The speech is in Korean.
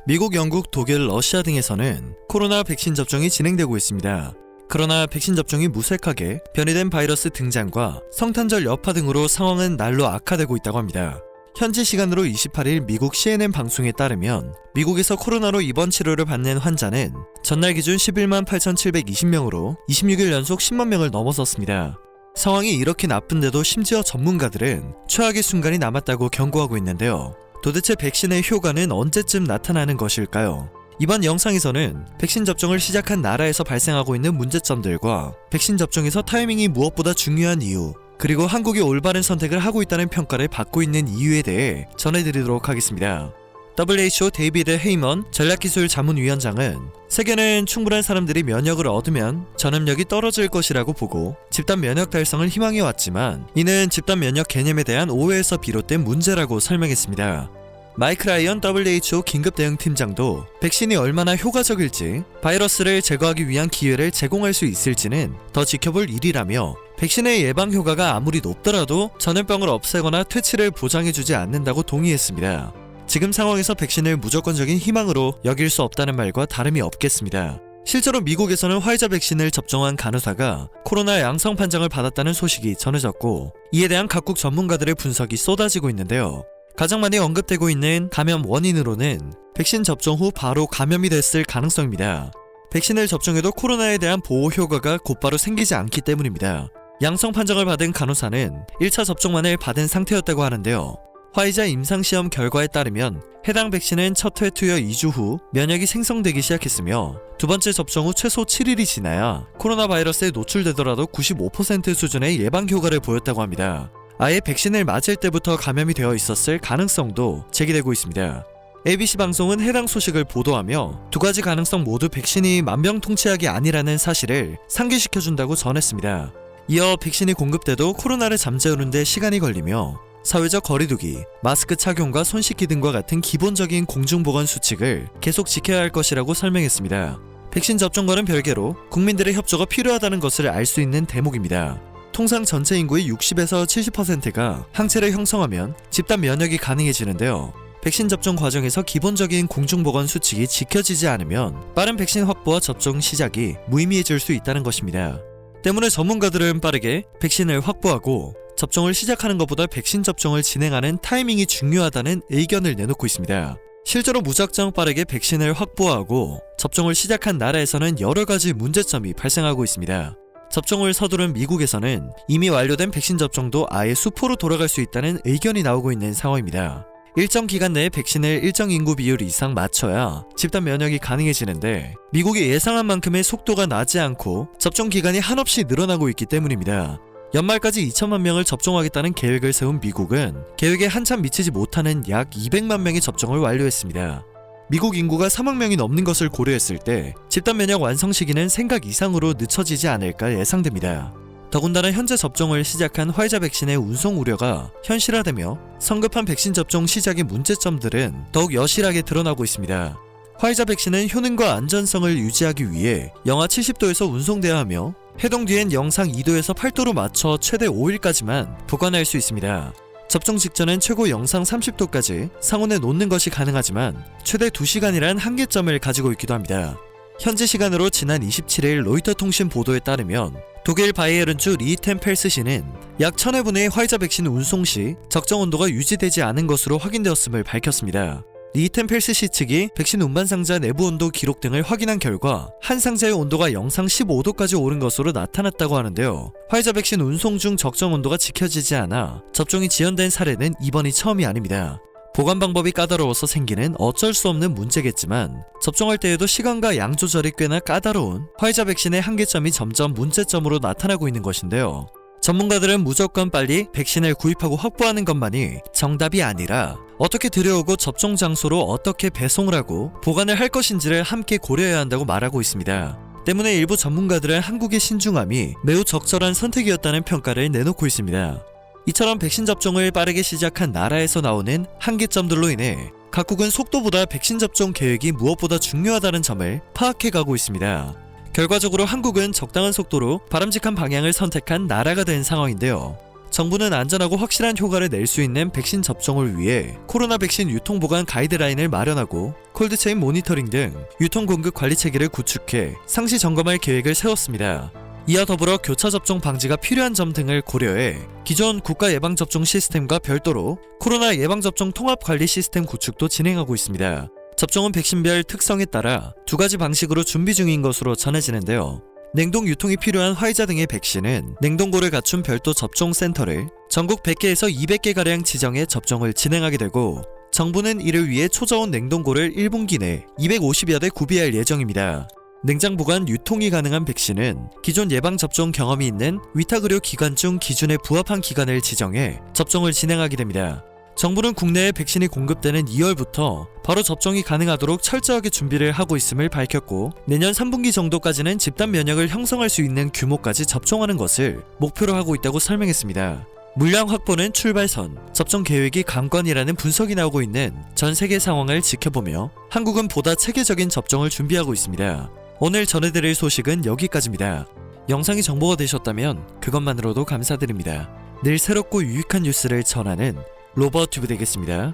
미국, 영국, 독일, 러시아 등에서는 코로나 백신 접종이 진행되고 있습니다. 그러나 백신 접종이 무색하게 변이된 바이러스 등장과 성탄절 여파 등으로 상황은 날로 악화되고 있다고 합니다. 현지 시간으로 28일 미국 CNN 방송에 따르면 미국에서 코로나로 입원 치료를 받는 환자는 전날 기준 11만 8,720명으로 26일 연속 10만 명을 넘어섰습니다. 상황이 이렇게 나쁜데도 심지어 전문가들은 최악의 순간이 남았다고 경고하고 있는데요. 도대체 백신의 효과는 언제쯤 나타나는 것일까요? 이번 영상에서는 백신 접종을 시작한 나라에서 발생하고 있는 문제점들과 백신 접종에서 타이밍이 무엇보다 중요한 이유, 그리고 한국이 올바른 선택을 하고 있다는 평가를 받고 있는 이유에 대해 전해드리도록 하겠습니다. WHO 데이비드 헤이먼 전략기술 자문위원장은 세계는 충분한 사람들이 면역을 얻으면 전염력이 떨어질 것이라고 보고 집단 면역 달성을 희망해왔지만 이는 집단 면역 개념에 대한 오해에서 비롯된 문제라고 설명했습니다. 마이크 라이언 WHO 긴급대응팀장도 백신이 얼마나 효과적일지, 바이러스를 제거하기 위한 기회를 제공할 수 있을지는 더 지켜볼 일이라며 백신의 예방 효과가 아무리 높더라도 전염병을 없애거나 퇴치를 보장해주지 않는다고 동의했습니다. 지금 상황에서 백신을 무조건적인 희망으로 여길 수 없다는 말과 다름이 없겠습니다. 실제로 미국에서는 화이자 백신을 접종한 간호사가 코로나 양성 판정을 받았다는 소식이 전해졌고, 이에 대한 각국 전문가들의 분석이 쏟아지고 있는데요. 가장 많이 언급되고 있는 감염 원인으로는 백신 접종 후 바로 감염이 됐을 가능성입니다. 백신을 접종해도 코로나에 대한 보호 효과가 곧바로 생기지 않기 때문입니다. 양성 판정을 받은 간호사는 1차 접종만을 받은 상태였다고 하는데요. 화이자 임상시험 결과에 따르면 해당 백신은 첫 회 투여 2주 후 면역이 생성되기 시작했으며 두 번째 접종 후 최소 7일이 지나야 코로나 바이러스에 노출되더라도 95% 수준의 예방 효과를 보였다고 합니다. 아예 백신을 맞을 때부터 감염이 되어 있었을 가능성도 제기되고 있습니다. ABC 방송은 해당 소식을 보도하며 두 가지 가능성 모두 백신이 만병통치약이 아니라는 사실을 상기시켜준다고 전했습니다. 이어 백신이 공급돼도 코로나를 잠재우는 데 시간이 걸리며 사회적 거리두기, 마스크 착용과 손 씻기 등과 같은 기본적인 공중보건 수칙을 계속 지켜야 할 것이라고 설명했습니다. 백신 접종과는 별개로 국민들의 협조가 필요하다는 것을 알 수 있는 대목입니다. 통상 전체 인구의 60에서 70%가 항체를 형성하면 집단 면역이 가능해지는데요. 백신 접종 과정에서 기본적인 공중보건 수칙이 지켜지지 않으면 빠른 백신 확보와 접종 시작이 무의미해질 수 있다는 것입니다. 때문에 전문가들은 빠르게 백신을 확보하고 접종을 시작하는 것보다 백신 접종을 진행하는 타이밍이 중요하다는 의견을 내놓고 있습니다. 실제로 무작정 빠르게 백신을 확보하고 접종을 시작한 나라에서는 여러 가지 문제점이 발생하고 있습니다. 접종을 서두른 미국에서는 이미 완료된 백신 접종도 아예 수포로 돌아갈 수 있다는 의견이 나오고 있는 상황입니다. 일정 기간 내에 백신을 일정 인구 비율 이상 맞춰야 집단 면역이 가능해지는데 미국이 예상한 만큼의 속도가 나지 않고 접종 기간이 한없이 늘어나고 있기 때문입니다. 연말까지 2천만 명을 접종하겠다는 계획을 세운 미국은 계획에 한참 미치지 못하는 약 200만 명의 접종을 완료했습니다. 미국 인구가 3억 명이 넘는 것을 고려했을 때 집단 면역 완성 시기는 생각 이상으로 늦춰지지 않을까 예상됩니다. 더군다나 현재 접종을 시작한 화이자 백신의 운송 우려가 현실화되며 성급한 백신 접종 시작의 문제점들은 더욱 여실하게 드러나고 있습니다. 화이자 백신은 효능과 안전성을 유지하기 위해 영하 70도에서 운송돼야 하며 해동 뒤엔 영상 2도에서 8도로 맞춰 최대 5일까지만 보관할 수 있습니다. 접종 직전엔 최고 영상 30도까지 상온에 놓는 것이 가능하지만 최대 2시간이란 한계점을 가지고 있기도 합니다. 현지 시간으로 지난 27일 로이터 통신 보도에 따르면 독일 바이에른주 리히텐펠스시는 약 1000회분의 화이자 백신 운송 시 적정 온도가 유지되지 않은 것으로 확인되었음을 밝혔습니다. 리히텐펠스시 측이 백신 운반 상자 내부 온도 기록 등을 확인한 결과 한 상자의 온도가 영상 15도까지 오른 것으로 나타났다고 하는데요. 화이자 백신 운송 중 적정 온도가 지켜지지 않아 접종이 지연된 사례는 이번이 처음이 아닙니다. 보관 방법이 까다로워서 생기는 어쩔 수 없는 문제겠지만 접종할 때에도 시간과 양 조절이 꽤나 까다로운 화이자 백신의 한계점이 점점 문제점으로 나타나고 있는 것인데요. 전문가들은 무조건 빨리 백신을 구입하고 확보하는 것만이 정답이 아니라 어떻게 들여오고 접종 장소로 어떻게 배송을 하고 보관을 할 것인지를 함께 고려해야 한다고 말하고 있습니다. 때문에 일부 전문가들은 한국의 신중함이 매우 적절한 선택이었다는 평가를 내놓고 있습니다. 이처럼 백신 접종을 빠르게 시작한 나라에서 나오는 한계점들로 인해 각국은 속도보다 백신 접종 계획이 무엇보다 중요하다는 점을 파악해가고 있습니다. 결과적으로 한국은 적당한 속도로 바람직한 방향을 선택한 나라가 된 상황인데요. 정부는 안전하고 확실한 효과를 낼 수 있는 백신 접종을 위해 코로나 백신 유통 보관 가이드라인을 마련하고 콜드체인 모니터링 등 유통 공급 관리 체계를 구축해 상시 점검할 계획을 세웠습니다. 이와 더불어 교차 접종 방지가 필요한 점 등을 고려해 기존 국가 예방 접종 시스템과 별도로 코로나 예방 접종 통합 관리 시스템 구축도 진행하고 있습니다. 접종은 백신별 특성에 따라 두 가지 방식으로 준비 중인 것으로 전해지는데요. 냉동 유통이 필요한 화이자 등의 백신은 냉동고를 갖춘 별도 접종센터를 전국 100개에서 200개가량 지정해 접종을 진행하게 되고, 정부는 이를 위해 초저온 냉동고를 1분기 내 250여 대 구비할 예정입니다. 냉장 보관 유통이 가능한 백신은 기존 예방접종 경험이 있는 위탁의료 기관중 기준에 부합한 기관을 지정해 접종을 진행하게 됩니다. 정부는 국내에 백신이 공급되는 2월부터 바로 접종이 가능하도록 철저하게 준비를 하고 있음을 밝혔고, 내년 3분기 정도까지는 집단 면역을 형성할 수 있는 규모까지 접종하는 것을 목표로 하고 있다고 설명했습니다. 물량 확보는 출발선, 접종 계획이 관건이라는 분석이 나오고 있는 전 세계 상황을 지켜보며 한국은 보다 체계적인 접종을 준비하고 있습니다. 오늘 전해드릴 소식은 여기까지입니다. 영상이 정보가 되셨다면 그것만으로도 감사드립니다. 늘 새롭고 유익한 뉴스를 전하는 로버튜브 되겠습니다.